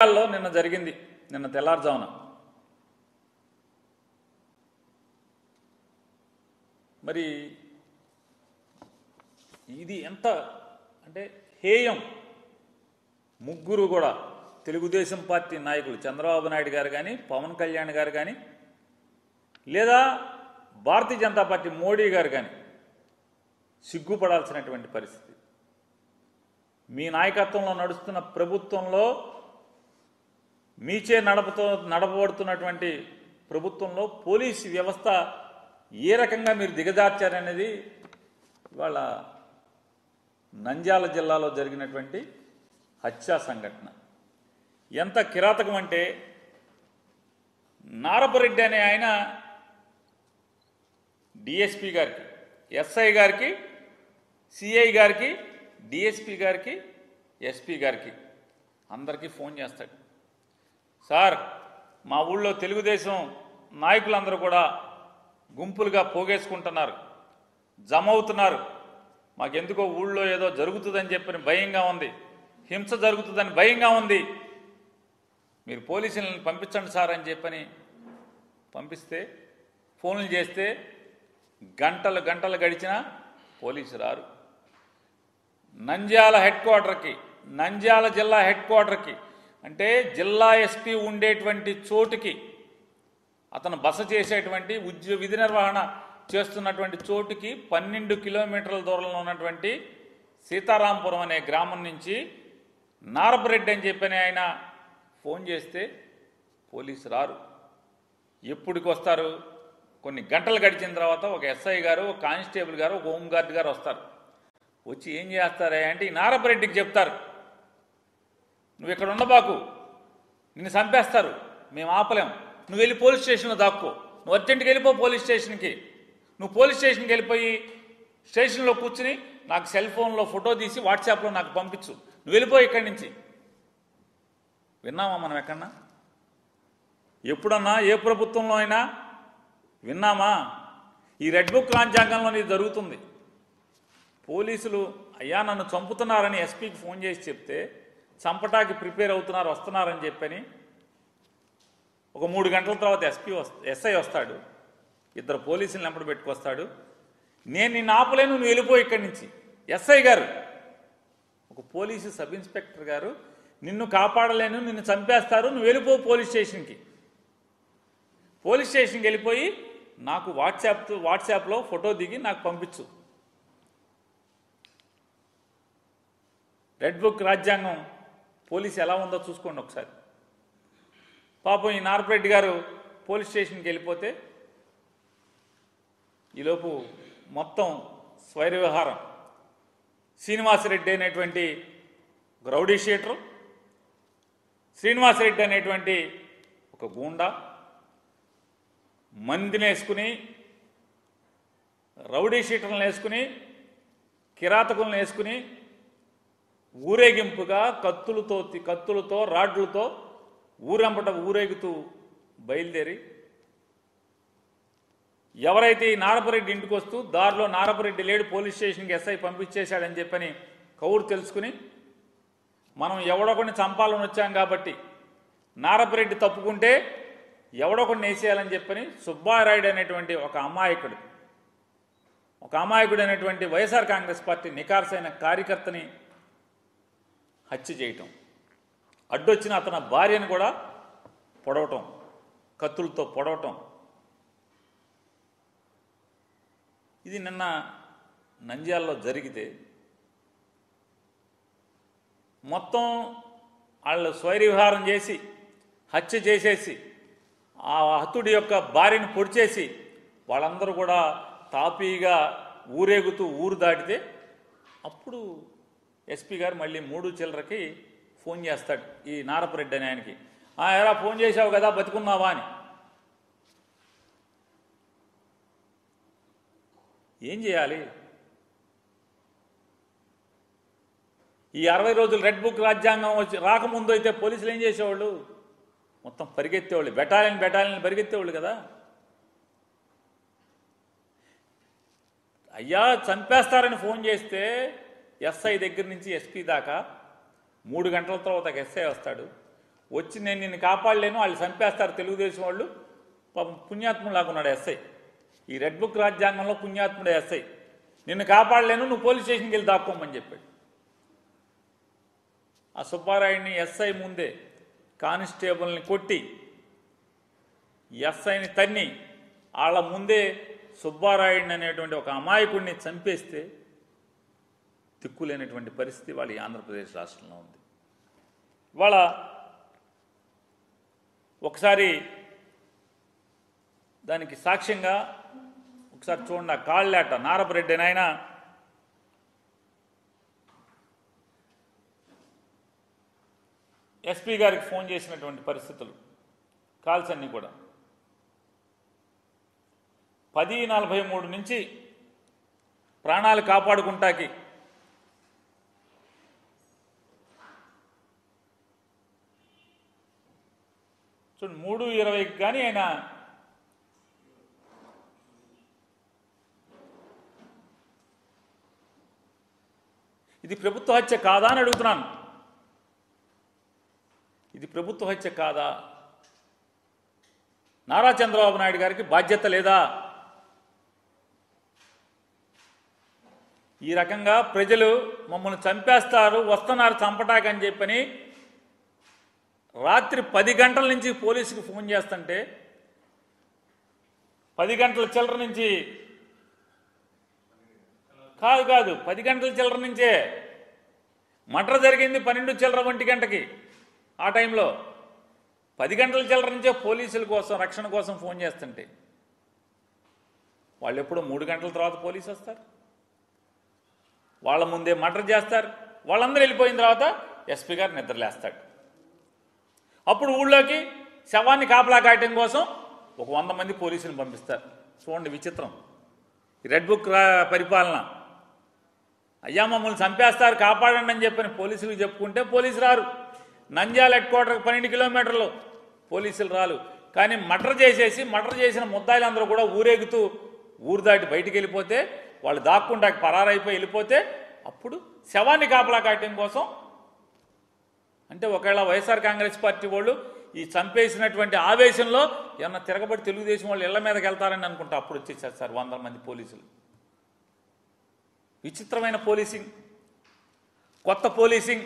నిన్న జరిగింది. నిన్న తెల్లారుజామున మరి ఇది ఎంత అంటే హేయం. ముగ్గురు కూడా తెలుగుదేశం పార్టీ నాయకులు చంద్రబాబు నాయుడు గారు కానీ, పవన్ కళ్యాణ్ గారు కానీ, లేదా భారతీయ జనతా పార్టీ మోడీ గారు కానీ సిగ్గుపడాల్సినటువంటి పరిస్థితి. మీ నాయకత్వంలో నడుస్తున్న ప్రభుత్వంలో, మీచే నడపబడుతున్నటువంటి ప్రభుత్వంలో పోలీసు వ్యవస్థ ఏ రకంగా మీరు దిగజార్చారనేది ఇవాళ నంద్యాల జిల్లాలో జరిగినటువంటి హత్యా సంఘటన ఎంత కిరాతకం అంటే, నారపరెడ్డి అనే ఆయన డిఎస్పీ గారికి, ఎస్ఐ గారికి, సిఐ గారికి, డిఎస్పీ గారికి, ఎస్పీ గారికి అందరికీ ఫోన్ చేస్తాడు. సార్, మా ఊళ్ళో తెలుగుదేశం నాయకులందరూ కూడా గుంపులుగా పోగేసుకుంటున్నారు, జమ అవుతున్నారు. మాకెందుకో ఊళ్ళో ఏదో జరుగుతుందని చెప్పని భయంగా ఉంది, హింస జరుగుతుందని భయంగా ఉంది, మీరు పోలీసులను పంపించండి సార్ అని చెప్పని పంపిస్తే, ఫోన్లు చేస్తే గంటలు గంటలు గడిచినా పోలీసు రారు. నంద్యాల హెడ్ క్వార్టర్కి, నంద్యాల జిల్లా హెడ్ క్వార్టర్కి అంటే జిల్లా ఎస్పీ ఉండేటువంటి చోటుకి, అతను బస చేసేటువంటి విధి నిర్వహణ చేస్తున్నటువంటి చోటుకి 12 కిలోమీటర్ల దూరంలో ఉన్నటువంటి సీతారాంపురం అనే గ్రామం నుంచి నారపరెడ్డి అని చెప్పని ఆయన ఫోన్ చేస్తే పోలీసు రారు. ఎప్పటికి వస్తారు? కొన్ని గంటలు గడిచిన తర్వాత ఒక ఎస్ఐ గారు, ఒక కానిస్టేబుల్ గారు, ఒక హోంగార్డ్ గారు వస్తారు. వచ్చి ఏం చేస్తారా అంటే ఈ నారపరెడ్డికి చెప్తారు, నువ్వు ఇక్కడ ఉండబాకు, నిన్ను చంపేస్తారు, మేము ఆపలేం, నువ్వు వెళ్ళి పోలీస్ స్టేషన్లో దాక్కో, నువ్వు అర్జెంట్కి వెళ్ళిపో పోలీస్ స్టేషన్కి, నువ్వు పోలీస్ స్టేషన్కి వెళ్ళిపోయి స్టేషన్లో కూర్చుని నాకు సెల్ ఫోన్లో ఫోటో తీసి వాట్సాప్లో నాకు పంపించు, నువ్వు వెళ్ళిపో ఇక్కడి నుంచి. విన్నామా మనం ఎక్కడన్నా? ఎప్పుడన్నా ఏ ప్రభుత్వంలో అయినా విన్నామా? ఈ రెడ్ బుక్ రాజ్యాంగంలో ఇది జరుగుతుంది. పోలీసులు అయ్యా నన్ను చంపుతున్నారని ఎస్పీకి ఫోన్ చేసి చెప్తే చంపటానికి ప్రిపేర్ అవుతున్నారు, వస్తున్నారని చెప్పని ఒక 3 గంటల తర్వాత ఎస్ఐ వస్తాడు, 2 పోలీసులను వెంబడి పెట్టుకొస్తాడు. నేను నిన్ను ఆపలేను, నువ్వు వెళ్ళిపో ఇక్కడి నుంచి. ఎస్ఐ గారు, ఒక పోలీసు సబ్ ఇన్స్పెక్టర్ గారు, నిన్ను కాపాడలేను, నిన్ను చంపేస్తారు, నువ్వు వెళ్ళిపో పోలీస్ స్టేషన్కి. పోలీస్ స్టేషన్కి వెళ్ళిపోయి నాకు వాట్సాప్లో ఫోటో దిగి నాకు పంపించు. రెడ్ బుక్ రాజ్యాంగం పోలీసు ఎలా ఉందో చూసుకోండి ఒకసారి. పాపం ఈ నారపరెడ్డి గారు పోలీస్ స్టేషన్కి వెళ్ళిపోతే ఈలోపు మొత్తం స్వైర వ్యవహారం. శ్రీనివాసరెడ్డి అనేటువంటి ఒక రౌడీ షీటరు, శ్రీనివాసరెడ్డి అనేటువంటి ఒక గూండా మందిని వేసుకుని, రౌడీ షీటర్లను వేసుకుని, కిరాతకులను వేసుకుని ఊరేగింపుగా కత్తులతో రాడ్లతో ఊరంపట ఊరేగుతూ బయలుదేరి ఎవరైతే ఈ నారపరెడ్డి ఇంటికి వస్తూ దారిలో నారపరెడ్డి లేడు, పోలీస్ స్టేషన్కి ఎస్ఐ పంపించేశాడని చెప్పని కౌరు తెలుసుకుని, మనం ఎవడొకడిని చంపాలని వచ్చాం కాబట్టి నారపరెడ్డి తప్పుకుంటే ఎవడొకడిని వేసేయాలని చెప్పని సుబ్బారాయుడు అనేటువంటి ఒక అమాయకుడు అనేటువంటి వైఎస్ఆర్ కాంగ్రెస్ పార్టీ నికార్సైన కార్యకర్తని హత్య చేయటం, అడ్డొచ్చిన అతని భార్యను కూడా పొడవటం, కత్తులతో పొడవటం. ఇది నిన్న నంద్యాలలో జరిగితే మొత్తం వాళ్ళు స్వైరవిహారం చేసి హత్య చేసేసి ఆ హతుడి యొక్క భార్యను పొడిచేసి వాళ్ళందరూ కూడా తాపీగా ఊరేగుతూ ఊరు దాటితే అప్పుడు ఎస్పీ గారు మళ్ళీ 3 చిల్లరకి ఫోన్ చేస్తాడు ఈ నారపరెడ్డి అని ఆయనకి. ఎలా ఫోన్ చేశావు కదా, బతికున్నావా అని. ఏం చేయాలి? ఈ 60 రోజులు రెడ్ బుక్ రాజ్యాంగం రాకముందు అయితే పోలీసులు ఏం చేసేవాళ్ళు? మొత్తం పరిగెత్తేవాళ్ళు, బెటాలియన్ పరిగెత్తేవాళ్ళు కదా. అయ్యా చంపేస్తారని ఫోన్ చేస్తే ఎస్ఐ దగ్గర నుంచి ఎస్పీ దాకా 3 గంటల తర్వాత ఒక ఎస్ఐ వస్తాడు. వచ్చి నేను నిన్ను కాపాడలేను, వాళ్ళు చంపేస్తారు తెలుగుదేశం వాళ్ళు. పాపం పుణ్యాత్ములాగా ఉన్నాడు ఎస్ఐ, ఈ రెడ్ బుక్ రాజ్యాంగంలో పుణ్యాత్ముడు ఎస్ఐ. నిన్ను కాపాడలేను, నువ్వు పోలీస్ స్టేషన్కి వెళ్ళి దాక్కోమని చెప్పాడు. ఆ సుబ్బారాయుడిని ఎస్ఐ ముందే కానిస్టేబుల్ని కొట్టి ఎస్ఐని తన్ని వాళ్ళ ముందే సుబ్బారాయుడిని అనేటువంటి ఒక అమాయకుడిని చంపేస్తే దిక్కులేనటువంటి పరిస్థితి వాళ్ళ ఈ ఆంధ్రప్రదేశ్ రాష్ట్రంలో ఉంది. ఇవాళ ఒకసారి దానికి సాక్ష్యంగా ఒకసారి చూడండి, ఆ కాళ్ళేట నారపరెడ్డి నాయన ఎస్పీ గారికి ఫోన్ చేసినటువంటి పరిస్థితులు, కాల్స్ అన్నీ కూడా 10:43 నుంచి ప్రాణాలు కాపాడుకుంటాకి చూడండి 3:20కి కానీ ఆయన ఇది ప్రభుత్వ హత్య కాదా అని అడుగుతున్నాను. ఇది ప్రభుత్వ హత్య కాదా? నారా చంద్రబాబు నాయుడు గారికి బాధ్యత లేదా? ఈ రకంగా ప్రజలు మమ్మల్ని చంపేస్తారు, వస్తున్నారు చంపటాకని చెప్పని రాత్రి 10 గంటల నుంచి పోలీసుకి ఫోన్ చేస్తుంటే 10 గంటల చిల్లర నుంచి కాదు 10 గంటల చిల్లర నుంచే మర్డర్ జరిగింది 12 చిల్లర 1 గంటకి. ఆ టైంలో 10 గంటల చిల్లర నుంచే పోలీసుల కోసం రక్షణ కోసం ఫోన్ చేస్తుంటే వాళ్ళు ఎప్పుడో 3 గంటల తర్వాత పోలీసు వస్తారు, వాళ్ళ ముందే మర్డర్ చేస్తారు. వాళ్ళందరూ వెళ్ళిపోయిన తర్వాత ఎస్పీ గారు నిద్రలేస్తాడు. అప్పుడు ఊళ్ళోకి శవాన్ని కాపలా కాయటం కోసం ఒక 100 మంది పోలీసులు పంపిస్తారు. చూడండి విచిత్రం, రెడ్ బుక్ పరిపాలన. అయ్యా మమ్మల్ని చంపేస్తారు కాపాడండి అని చెప్పని పోలీసులకు చెప్పుకుంటే పోలీసు రారు. నంద్యాల హెడ్ క్వార్టర్కి 12 కిలోమీటర్లు పోలీసులు రాలు. కానీ మర్డర్ చేసిన ముద్దాయిలందరూ కూడా ఊరేగుతూ ఊరు దాటి బయటికి వెళ్ళిపోతే, వాళ్ళు దాక్కుండా పరారైపోయి వెళ్ళిపోతే అప్పుడు శవాన్ని కాపలా కాయటం కోసం, అంటే ఒకవేళ వైఎస్ఆర్ కాంగ్రెస్ పార్టీ వాళ్ళు ఈ చంపేసినటువంటి ఆవేశంలో ఏమన్నా తిరగబడి తెలుగుదేశం వాళ్ళు ఇళ్ల మీదకి వెళ్తారని అనుకుంటా అప్పుడు వచ్చేసారు సార్ 100 మంది పోలీసులు. విచిత్రమైన పోలీసింగ్, కొత్త పోలీసింగ్.